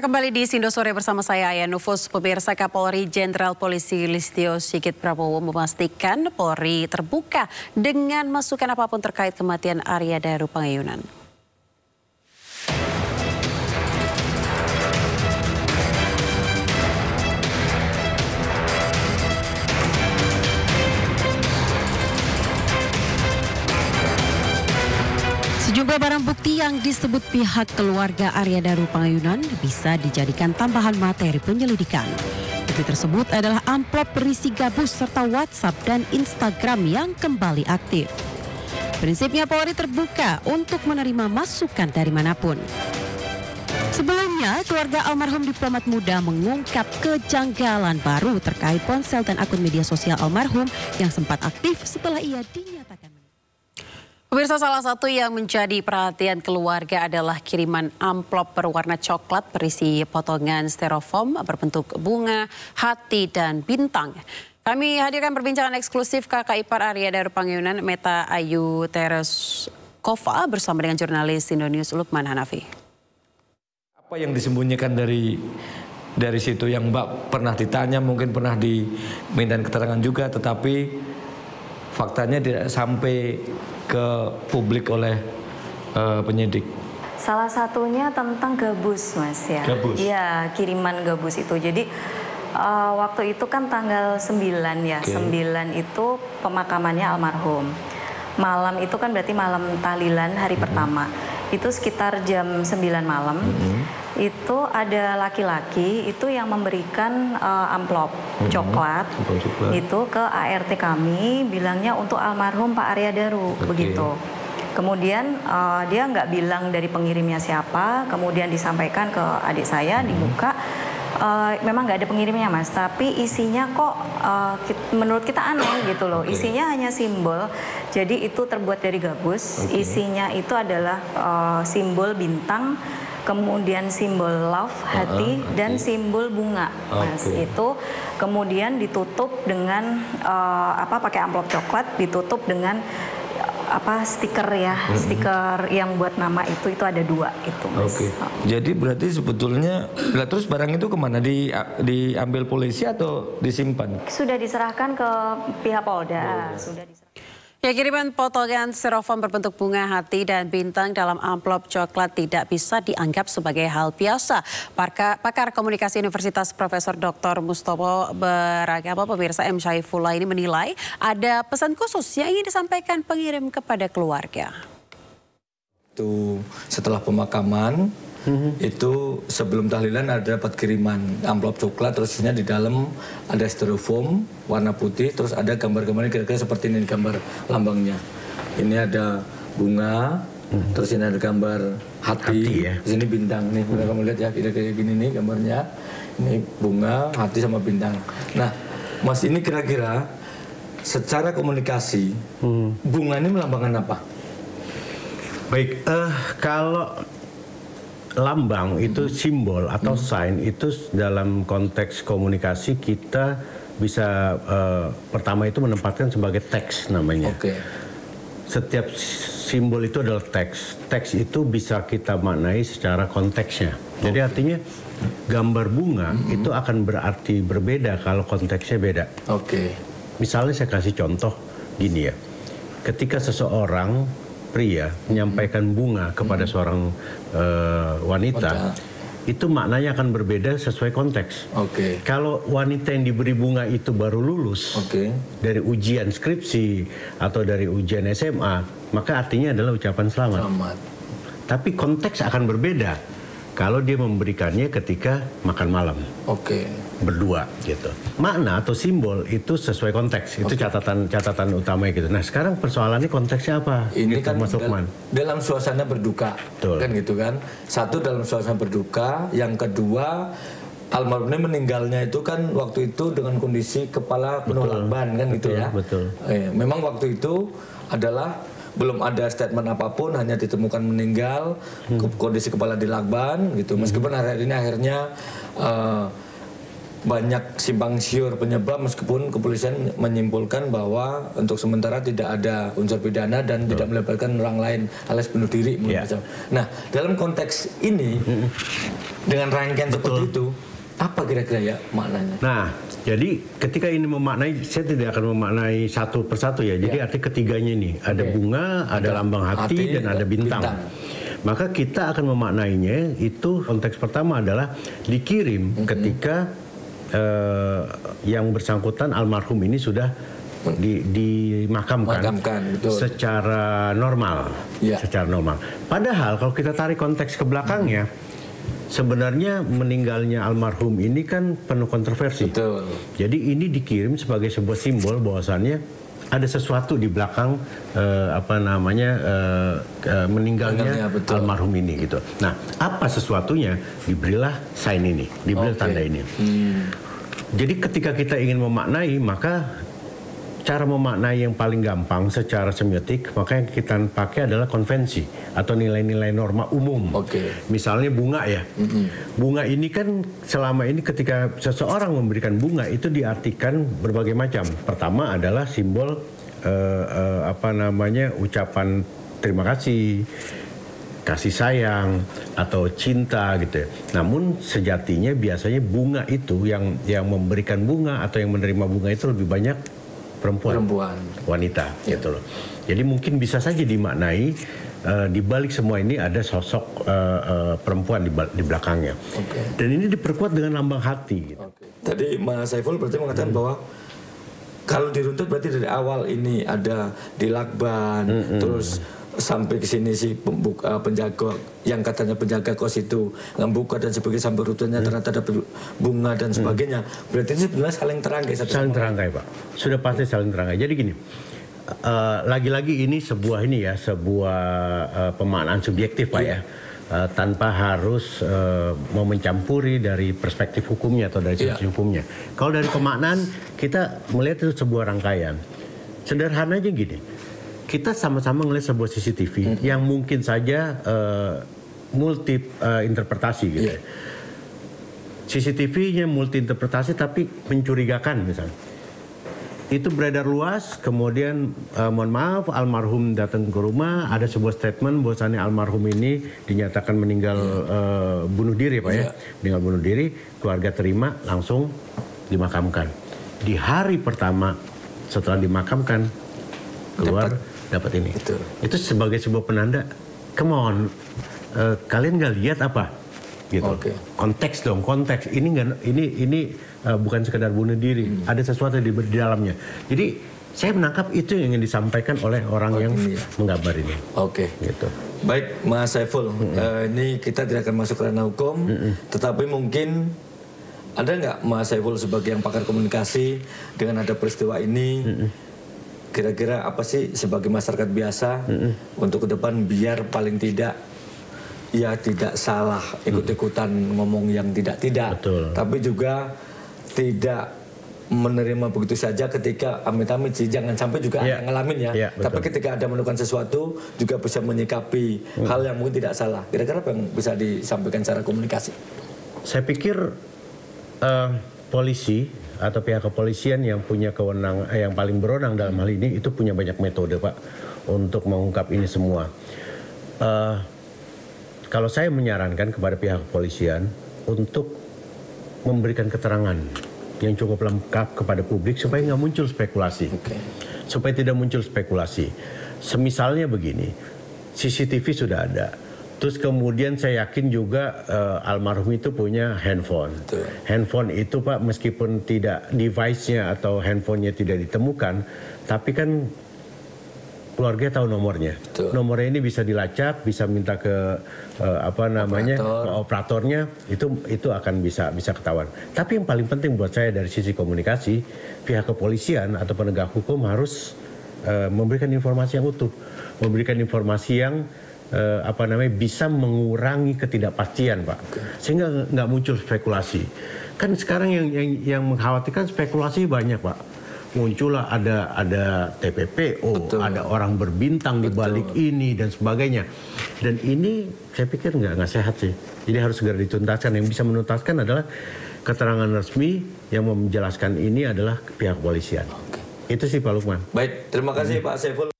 Anda kembali di Sindo Sore bersama saya, Aya Nufus. Pemirsa, Kapolri Jenderal Polisi Listio Sigit Prabowo memastikan Polri terbuka dengan masukan apapun terkait kematian Arya Daru Pangayunan. Sejumlah barang bukti yang disebut pihak keluarga Arya Daru Pangayunan bisa dijadikan tambahan materi penyelidikan. Bukti tersebut adalah amplop berisi gabus serta WhatsApp dan Instagram yang kembali aktif. Prinsipnya Polri terbuka untuk menerima masukan dari manapun. Sebelumnya, keluarga almarhum diplomat muda mengungkap kejanggalan baru terkait ponsel dan akun media sosial almarhum yang sempat aktif setelah ia dinyatakan. Pemirsa, salah satu yang menjadi perhatian keluarga adalah kiriman amplop berwarna coklat berisi potongan styrofoam berbentuk bunga, hati, dan bintang. Kami hadirkan perbincangan eksklusif kakak ipar Arya Daru Pangayunan, Meta Ayu Tereskova, bersama dengan jurnalis Indonews Lukman Hanafi. Apa yang disembunyikan dari situ yang Mbak pernah ditanya, mungkin pernah diminta keterangan juga, tetapi faktanya tidak sampai ke publik oleh penyidik? Salah satunya tentang gabus, Mas, ya. Gabus? Iya, kiriman gabus itu. Jadi waktu itu kan tanggal 9 ya. Okay. 9 itu pemakamannya almarhum. Malam itu kan berarti malam tahlilan hari pertama. Itu sekitar jam 9 malam. Itu ada laki-laki itu yang memberikan amplop coklat itu ke ART kami, bilangnya untuk almarhum Pak Arya Daru, begitu. Kemudian dia nggak bilang dari pengirimnya siapa, kemudian disampaikan ke adik saya, dibuka. Memang nggak ada pengirimnya, Mas, tapi isinya kok menurut kita aneh gitu loh. Isinya hanya simbol, jadi itu terbuat dari gabus. Isinya itu adalah simbol bintang, kemudian simbol love, hati, dan simbol bunga, Mas. Itu kemudian ditutup dengan pakai amplop coklat, ditutup dengan stiker ya, stiker yang buat nama itu ada 2 itu, Mas. Jadi berarti sebetulnya, terus barang itu kemana? Diambil polisi atau disimpan? Sudah diserahkan ke pihak Polda. Sudah diserahkan. Ya, kiriman potongan styrofoam berbentuk bunga, hati, dan bintang dalam amplop coklat tidak bisa dianggap sebagai hal biasa. Pakar komunikasi Universitas Profesor Dr. Mustopo Beragama, pemirsa, M. Syaifullah ini menilai ada pesan khusus yang ingin disampaikan pengirim kepada keluarga. Itu setelah pemakaman, itu sebelum tahlilan ada dapat kiriman amplop coklat, terusnya di dalam ada styrofoam warna putih, terus ada gambar-gambarnya kira-kira seperti ini gambar lambangnya. Ini ada bunga, terus ini ada gambar hati ya. Di sini bintang nih, kamu lihat ya, kira-kira gini nih gambarnya. Ini bunga, hati sama bintang. Nah, Mas, ini kira-kira secara komunikasi bunga ini melambangkan apa? Baik, kalau lambang itu simbol atau sign itu dalam konteks komunikasi kita bisa pertama itu menempatkan sebagai teks namanya. Setiap simbol itu adalah teks. Teks itu bisa kita maknai secara konteksnya. Jadi artinya gambar bunga itu akan berarti berbeda kalau konteksnya beda. Misalnya saya kasih contoh gini ya. Ketika seseorang pria menyampaikan bunga kepada seorang wanita, itu maknanya akan berbeda sesuai konteks. Kalau wanita yang diberi bunga itu baru lulus dari ujian skripsi atau dari ujian SMA, maka artinya adalah ucapan selamat. Tapi konteks akan berbeda kalau dia memberikannya ketika makan malam. Berdua gitu. Makna atau simbol itu sesuai konteks. Itu catatan utama gitu. Nah, sekarang persoalannya konteksnya apa? Ini gitu, kan Mas Lukman. Dalam suasana berduka. Kan gitu kan. Satu, dalam suasana berduka, yang kedua almarhum ini meninggalnya itu kan waktu itu dengan kondisi kepala penuh lakban kan gitu ya. Memang waktu itu adalah belum ada statement apapun, hanya ditemukan meninggal, kondisi kepala dilakban gitu. Meskipun hari ini akhirnya banyak simpang siur penyebab meskipun kepolisian menyimpulkan bahwa untuk sementara tidak ada unsur pidana dan tidak melibatkan orang lain alias bunuh diri. Nah, dalam konteks ini dengan rangkaian seperti itu apa kira-kira ya maknanya? Nah, jadi ketika ini memaknai, saya tidak akan memaknai satu persatu ya. Jadi arti ketiganya ini ada bunga, ada lambang hati dan ada bintang. Maka kita akan memaknainya itu konteks pertama adalah dikirim ketika yang bersangkutan almarhum ini sudah dimakamkan secara normal, secara normal. Padahal kalau kita tarik konteks ke belakangnya, sebenarnya meninggalnya almarhum ini kan penuh kontroversi. Betul. Jadi ini dikirim sebagai sebuah simbol bahwasannya ada sesuatu di belakang meninggalnya almarhum ini gitu. Nah, apa sesuatunya? Diberilah sign ini, diberilah tanda ini. Jadi ketika kita ingin memaknai, maka cara memaknai yang paling gampang secara semiotik, maka yang kita pakai adalah konvensi atau nilai-nilai norma umum. Misalnya bunga ya. Bunga ini kan selama ini ketika seseorang memberikan bunga itu diartikan berbagai macam. Pertama adalah simbol ucapan terima kasih, kasih sayang atau cinta gitu ya. Namun sejatinya biasanya bunga itu yang memberikan bunga atau yang menerima bunga itu lebih banyak perempuan, wanita gitu loh. Jadi mungkin bisa saja dimaknai di balik semua ini ada sosok perempuan di belakangnya. Dan ini diperkuat dengan lambang hati. Gitu. Tadi Mas Saiful berarti mengatakan bahwa kalau diruntut berarti dari awal ini ada dilakban, terus sampai ke sini si penjaga yang katanya penjaga kos itu membuka dan sebagainya sampai rutenya ternyata ada bunga dan sebagainya. Berarti itu sebenarnya saling terangkai. Saling terangkai, Pak. Sudah pasti saling terangkai. Jadi gini, lagi-lagi ini sebuah pemaknaan subjektif, Pak ya. Tanpa harus mau mencampuri dari perspektif hukumnya atau dari sisi hukumnya. Kalau dari pemaknaan kita melihat itu sebuah rangkaian. Sederhananya gini. Kita sama-sama melihat sebuah CCTV yang mungkin saja multi interpretasi gitu. CCTV-nya multi interpretasi tapi mencurigakan misalnya. Itu beredar luas, kemudian mohon maaf almarhum datang ke rumah, ada sebuah statement bahwasannya almarhum ini dinyatakan meninggal bunuh diri Pak ya. Meninggal bunuh diri, keluarga terima langsung dimakamkan. Di hari pertama setelah dimakamkan keluar dapat ini. Itu sebagai sebuah penanda, come on, kalian nggak lihat apa? Gitu. Konteks dong, konteks. Ini bukan sekedar bunuh diri, ada sesuatu di dalamnya. Jadi saya menangkap itu yang ingin disampaikan oleh orang yang menggambar ini. Gitu. Baik, Mas Saiful, ini kita tidak akan masuk ke ranah hukum, tetapi mungkin ada nggak Mas Saiful sebagai yang pakar komunikasi dengan ada peristiwa ini? Kira-kira apa sih sebagai masyarakat biasa untuk ke depan biar paling tidak ya tidak salah ikut-ikutan ngomong yang tidak-tidak, tapi juga tidak menerima begitu saja ketika amit-amit sih, jangan sampai juga ada yang ngalamin ya. Tapi ketika ada menemukan sesuatu juga bisa menyikapi hal yang mungkin tidak salah. Kira-kira apa yang bisa disampaikan secara komunikasi? Saya pikir polisi atau pihak kepolisian yang punya kewenangan, yang paling berwenang dalam hal ini itu punya banyak metode Pak untuk mengungkap ini semua. Kalau saya menyarankan kepada pihak kepolisian untuk memberikan keterangan yang cukup lengkap kepada publik supaya nggak muncul spekulasi, supaya tidak muncul spekulasi. Semisalnya begini, CCTV sudah ada. Terus kemudian saya yakin juga almarhum itu punya handphone. Handphone itu Pak meskipun tidak device-nya atau handphonenya tidak ditemukan, tapi kan keluarga tahu nomornya. Nomornya ini bisa dilacak, bisa minta ke ke operatornya, itu akan bisa ketahuan. Tapi yang paling penting buat saya dari sisi komunikasi, pihak kepolisian atau penegak hukum harus memberikan informasi yang utuh, memberikan informasi yang bisa mengurangi ketidakpastian Pak, sehingga nggak muncul spekulasi. Kan sekarang yang mengkhawatirkan spekulasi banyak Pak. Muncullah ada TPPO, ada orang berbintang di balik ini dan sebagainya. Dan ini saya pikir nggak sehat sih. Jadi harus segera dituntaskan. Yang bisa menuntaskan adalah keterangan resmi yang menjelaskan ini adalah pihak kepolisian. Itu sih Pak Lukman. Baik, terima kasih Pak Saiful.